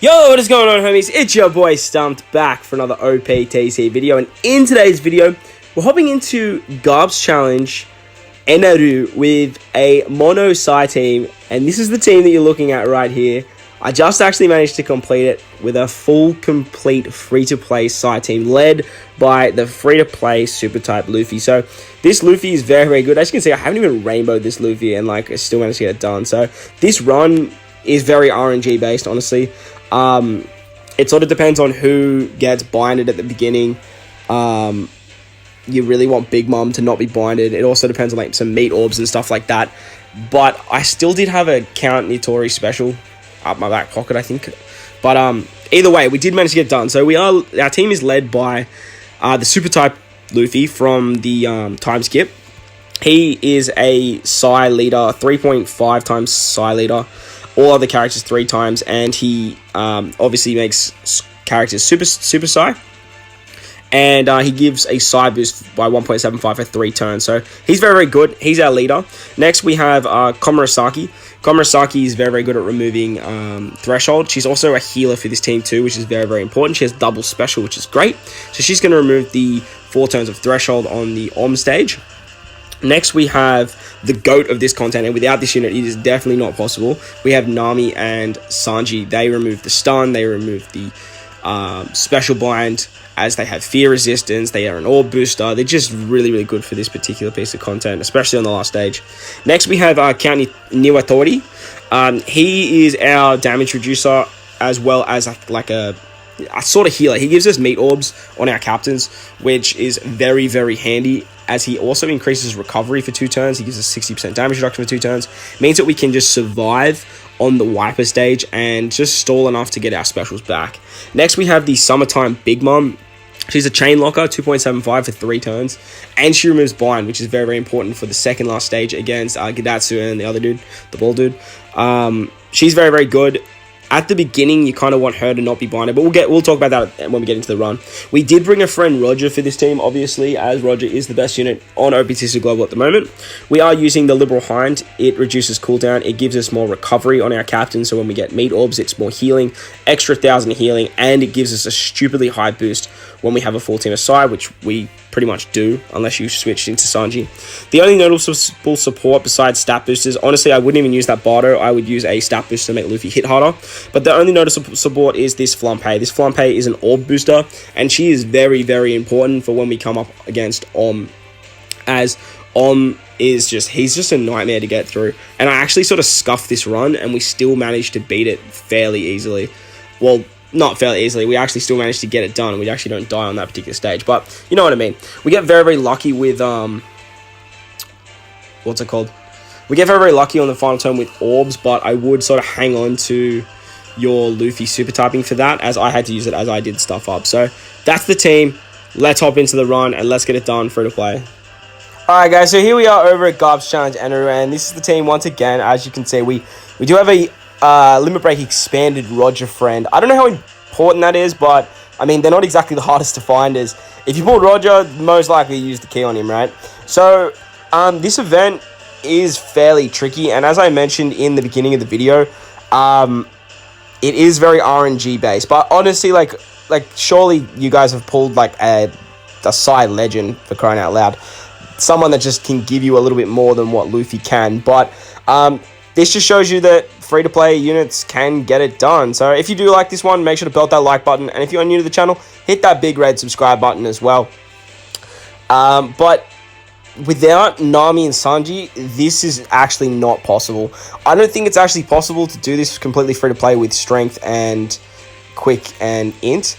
Yo, what is going on, homies? It's your boy Stumped back for another OPTC video, and in today's video, we're hopping into Garp's challenge, Eneru, with a mono Psy team, and this is the team that you're looking at right here. I just actually managed to complete it with a full, complete free-to-play Psy team led by the free-to-play super type Luffy. So this Luffy is very, very good. As you can see, I haven't even rainbowed this Luffy, and I still managed to get it done. So this run is very RNG based, honestly. It sort of depends on who gets binded at the beginning. You really want Big Mom to not be binded. It also depends on like some meat orbs and stuff like that. But I still did have a Count Nitori special up my back pocket, I think. But either way, we did manage to get it done. So our team is led by the super type Luffy from the time skip. He is a Psy leader, 3.5 times Psy leader. All other characters 3 times, and he obviously makes characters super Psy, and he gives a Psy boost by 1.75 for 3 turns. So he's very, very good. He's our leader. Next we have Komurasaki. Komurasaki is very, very good at removing Threshold. She's also a healer for this team too, which is very, very important. She has double special, which is great. So she's going to remove the 4 turns of Threshold on the Om stage. Next, we have the GOAT of this content, and without this unit, it is definitely not possible. We have Nami and Sanji. They remove the stun, they remove the special bind, as they have fear resistance, they are an orb booster. They're just really, really good for this particular piece of content, especially on the last stage. Next, we have Count Niwatori. He is our damage reducer, as well as like a sort of healer. He gives us meat orbs on our captains, which is very, very handy, as he also increases recovery for 2 turns. He gives us 60% damage reduction for 2 turns. Means that we can just survive on the wiper stage and just stall enough to get our specials back. Next, we have the Summertime Big Mom. She's a chain locker, 2.75 for 3 turns, and she removes bind, which is very, very important for the second last stage against Gidatsu and the other dude, the bald dude. She's very, very good. At the beginning, you kind of want her to not be binded, but we'll talk about that when we get into the run. We did bring a friend Roger for this team, obviously, as Roger is the best unit on OPTC Global at the moment. We are using the Liberal Hind. It reduces cooldown. It gives us more recovery on our captain, so when we get meat orbs, it's more healing, extra 1,000 healing, and it gives us a stupidly high boost when we have a full team aside, which we pretty much do, unless you switched into Sanji. The only noticeable support besides stat boosters, honestly, I wouldn't even use that Bardo. I would use a stat booster to make Luffy hit harder. But the only noticeable support is this Flampe. This Flampe is an orb booster, and she is very, very important for when we come up against Om, as Om is he's just a nightmare to get through. And I actually sort of scuffed this run, and we still managed to beat it fairly easily. Well, not fairly easily, we actually still managed to get it done, and we actually don't die on that particular stage, but you know what I mean. We get very, very lucky with, what's it called? We get very, very lucky on the final turn with orbs, but I would sort of hang on to your Luffy super typing for that, as I had to use it as I did stuff up. So that's the team. Let's hop into the run, and let's get it done free to play. Alright guys, so here we are over at Garp's Challenge Eneru, and this is the team once again. As you can see, we do have a Limit Break expanded Roger friend. I don't know how important that is, but I mean, they're not exactly the hardest to find. As if you pulled Roger, most likely you use the key on him, right? So this event is fairly tricky, and as I mentioned in the beginning of the video, it is very RNG based. But honestly, like surely you guys have pulled like a Psy legend, for crying out loud, someone that just can give you a little bit more than what Luffy can. But this just shows you that free-to-play units can get it done. So if you do like this one, make sure to belt that like button. And if you're new to the channel, hit that big red subscribe button as well. But without Nami and Sanji, this is actually not possible. I don't think it's actually possible to do this completely free-to-play with strength and quick and int.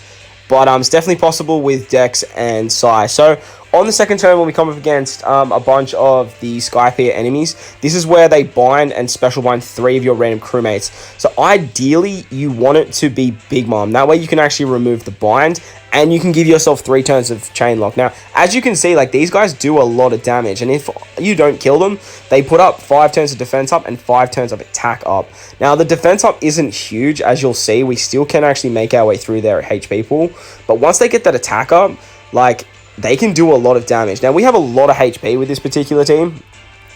But it's definitely possible with Dex and Psy. So on the second turn, when we come up against a bunch of the Skypiea enemies, this is where they bind and special bind 3 of your random crewmates. So ideally, you want it to be Big Mom. That way you can actually remove the bind, and you can give yourself 3 turns of chain lock. Now, as you can see, like, these guys do a lot of damage, and if you don't kill them, they put up 5 turns of defense up and 5 turns of attack up. Now, the defense up isn't huge, as you'll see. We still can actually make our way through their HP pool, but once they get that attack up, like, they can do a lot of damage. Now, we have a lot of HP with this particular team,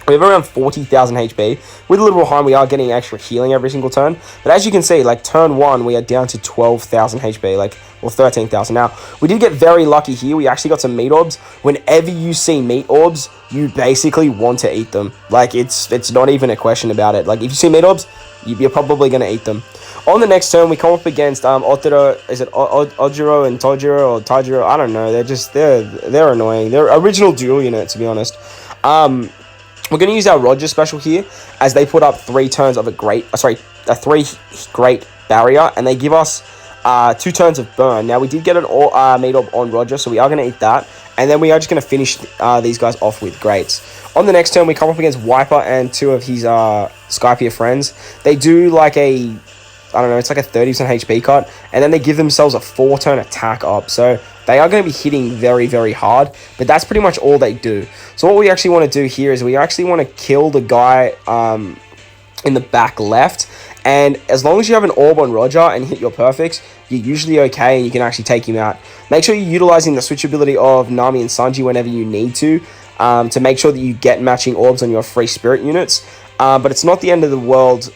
We have around 40,000 HP. With a little behind, we are getting extra healing every single turn. But as you can see, like turn 1, we are down to 12,000 HP, or 13,000. Now, we did get very lucky here. We actually got some meat orbs. Whenever you see meat orbs, you basically want to eat them. Like, it's not even a question about it. Like, if you see meat orbs, you're probably going to eat them. On the next turn, we come up against Otero. Is it Ojiro and Tojiro or Tajiro? I don't know. They're annoying. They're original dual unit, to be honest. We're going to use our Roger special here, as they put up 3 turns of a 3 great barrier, and they give us 2 turns of burn. Now, we did get an meat orb on Roger, so we are going to eat that, and then we are just going to finish these guys off with greats. On the next turn, we come up against Wiper and 2 of his Skypiea friends. They do like it's like a 30% HP cut, and then they give themselves a 4-turn attack up, so they are going to be hitting very, very hard, but that's pretty much all they do. So what we actually want to do here is we actually want to kill the guy in the back left, and as long as you have an orb on Roger and hit your perfects, you're usually okay, and you can actually take him out. Make sure you're utilizing the switch ability of Nami and Sanji whenever you need to make sure that you get matching orbs on your free spirit units. But it's not the end of the world.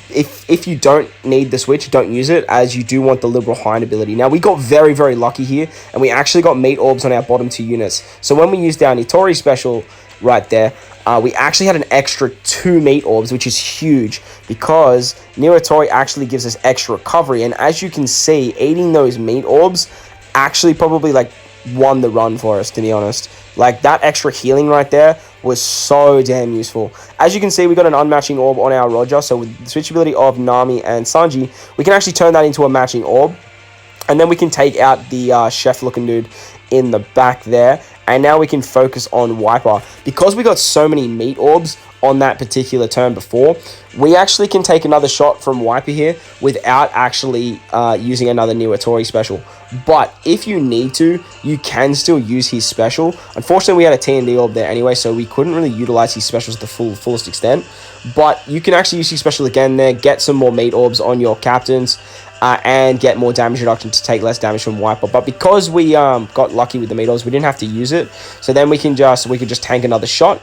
If you don't need the switch, don't use it, as you do want the liberal hind ability. Now, we got very, very lucky here, and we actually got meat orbs on our bottom 2 units. So when we used our Nitori special right there, we actually had an extra 2 meat orbs, which is huge, because Nitori actually gives us extra recovery. And as you can see, eating those meat orbs actually probably won the run for us, to be honest. Like, that extra healing right there was so damn useful. As you can see, we got an unmatching orb on our Roger, so with the switchability of Nami and Sanji, we can actually turn that into a matching orb, and then we can take out the chef looking dude in the back there, and now we can focus on Wiper. Because we got so many meat orbs on that particular turn before, we actually can take another shot from Wiper here without actually using another Niwatori special. But if you need to, you can still use his special. Unfortunately, we had a TND orb there anyway, so we couldn't really utilize his specials to the fullest extent. But you can actually use his special again there, get some more meat orbs on your captains, and get more damage reduction to take less damage from Wiper. But because we got lucky with the meat orbs, we didn't have to use it. So then we could just tank another shot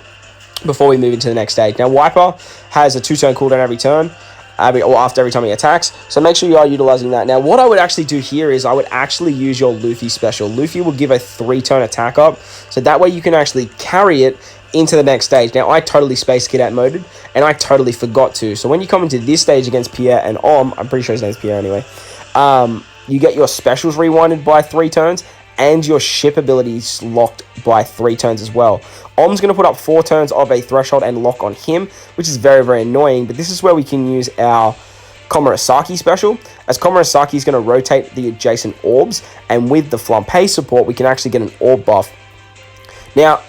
before we move into the next stage. Now, Wiper has a 2-turn cooldown every turn, or after every time he attacks, so make sure you are utilizing that. Now, what I would actually do here is I would actually use your Luffy special. Luffy will give a 3-turn attack up, so that way you can actually carry it into the next stage. Now, I totally Space Cadet moded, and I totally forgot to. So when you come into this stage against Pierre and I'm pretty sure his name's Pierre anyway, you get your specials rewinded by 3 turns, and your ship abilities locked by 3 turns as well. Om's going to put up 4 turns of a threshold and lock on him, which is very, very annoying, but this is where we can use our Komurasaki special, as Komurasaki is going to rotate the adjacent orbs, and with the Flampe support, we can actually get an orb buff. Now,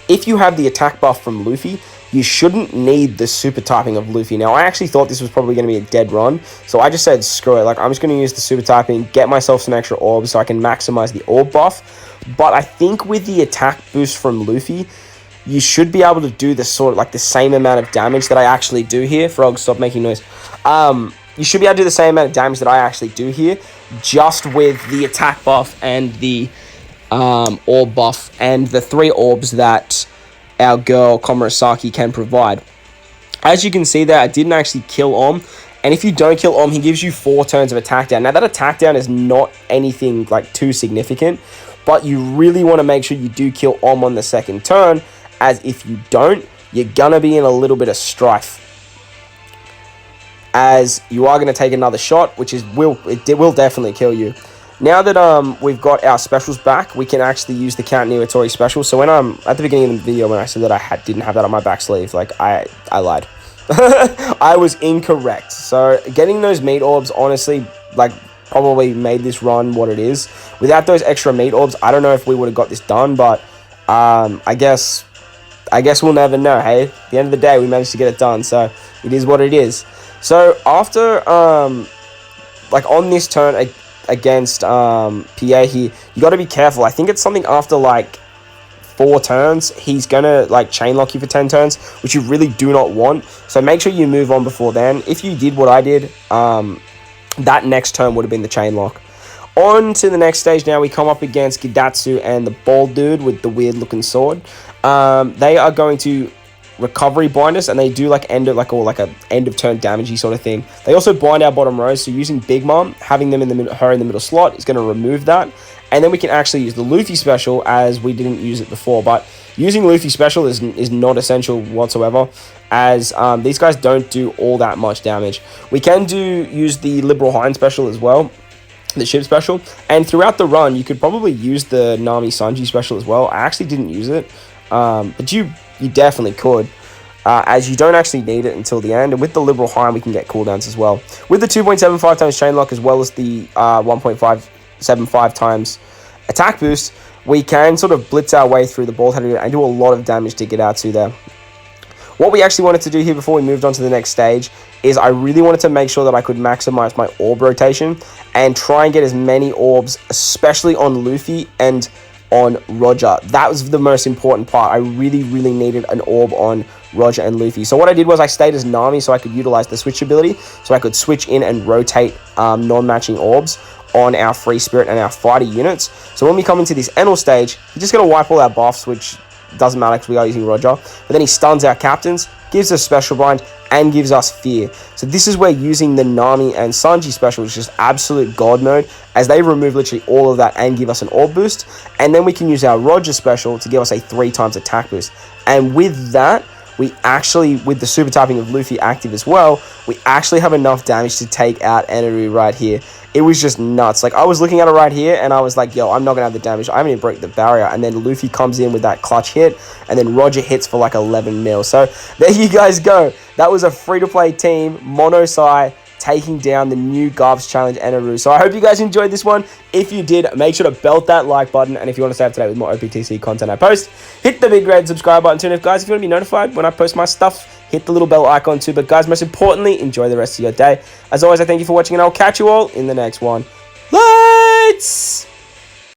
if you have the attack buff from Luffy, you shouldn't need the super typing of Luffy. Now, I actually thought this was probably going to be a dead run, so I just said, screw it. Like, I'm just going to use the super typing, get myself some extra orbs so I can maximize the orb buff. But I think with the attack boost from Luffy, you should be able to do the same amount of damage that I actually do here. Frog, stop making noise. You should be able to do the same amount of damage that I actually do here, just with the attack buff and the orb buff and the 3 orbs that our girl Komurasaki can provide. As you can see there, I didn't actually kill Om, and if you don't kill Om, he gives you 4 turns of attack down. Now, that attack down is not anything too significant, but you really want to make sure you do kill Om on the 2nd turn, as if you don't, you're gonna be in a little bit of strife, as you are going to take another shot, which will definitely kill you. Now that we've got our specials back, we can actually use the Count Niwatori special. So when at the beginning of the video, when I said that I didn't have that on my back sleeve, I lied. I was incorrect. So getting those meat orbs, honestly, probably made this run what it is. Without those extra meat orbs, I don't know if we would have got this done, but I guess we'll never know. Hey, at the end of the day, we managed to get it done, so it is what it is. So after on this turn against PA here, you got to be careful. I think it's something after 4 turns, he's gonna chain lock you for 10 turns, which you really do not want. So make sure you move on before then. If you did what I did, that next turn would have been the chain lock. On to the next stage now. We come up against Gidatsu and the bald dude with the weird looking sword. They are going to recovery bind us, and they do like end of turn damagey sort of thing. They also bind our bottom rows, so using Big Mom, having them in the middle slot is going to remove that, and then we can actually use the Luffy special as we didn't use it before. But using Luffy special is not essential whatsoever, as these guys don't do all that much damage. We can use the Liberal Hind special as well, the ship special, and throughout the run you could probably use the Nami Sanji special as well. I actually didn't use it, but you definitely could, as you don't actually need it until the end. And with the Liberal Hind we can get cooldowns as well. With the 2.75 times chain lock as well as the 1.575 times attack boost, we can sort of blitz our way through the bald head and do a lot of damage to Gidatsu there. What we actually wanted to do here before we moved on to the next stage is I really wanted to make sure that I could maximize my orb rotation and try and get as many orbs, especially on Luffy and on Roger. That was the most important part. I really needed an orb on Roger and Luffy. So what I did was I stayed as Nami so I could utilize the switch ability, so I could switch in and rotate non-matching orbs on our free spirit and our fighter units. So when we come into this Enel stage, he's just going to wipe all our buffs, which doesn't matter because we are using Roger. But then he stuns our captains, gives us special bind, and gives us fear. So this is where using the Nami and Sanji special is just absolute god mode, as they remove literally all of that and give us an orb boost. And then we can use our Roger special to give us a 3 times attack boost. And with that, we actually, with the super tapping of Luffy active as well, we actually have enough damage to take out Eneru right here. It was just nuts. Like, I was looking at it right here, and I was like, yo, I'm not going to have the damage. I haven't even broke the barrier. And then Luffy comes in with that clutch hit, and then Roger hits for like 11 mil. So there you guys go. That was a free-to-play team, Mono Sai, taking down the new Garp's Challenge Eneru. So I hope you guys enjoyed this one. If you did, make sure to belt that like button. And if you want to stay up to date with more OPTC content I post, hit the big red subscribe button too. And if you want to be notified when I post my stuff, hit the little bell icon too. But guys, most importantly, enjoy the rest of your day. As always, I thank you for watching, and I'll catch you all in the next one.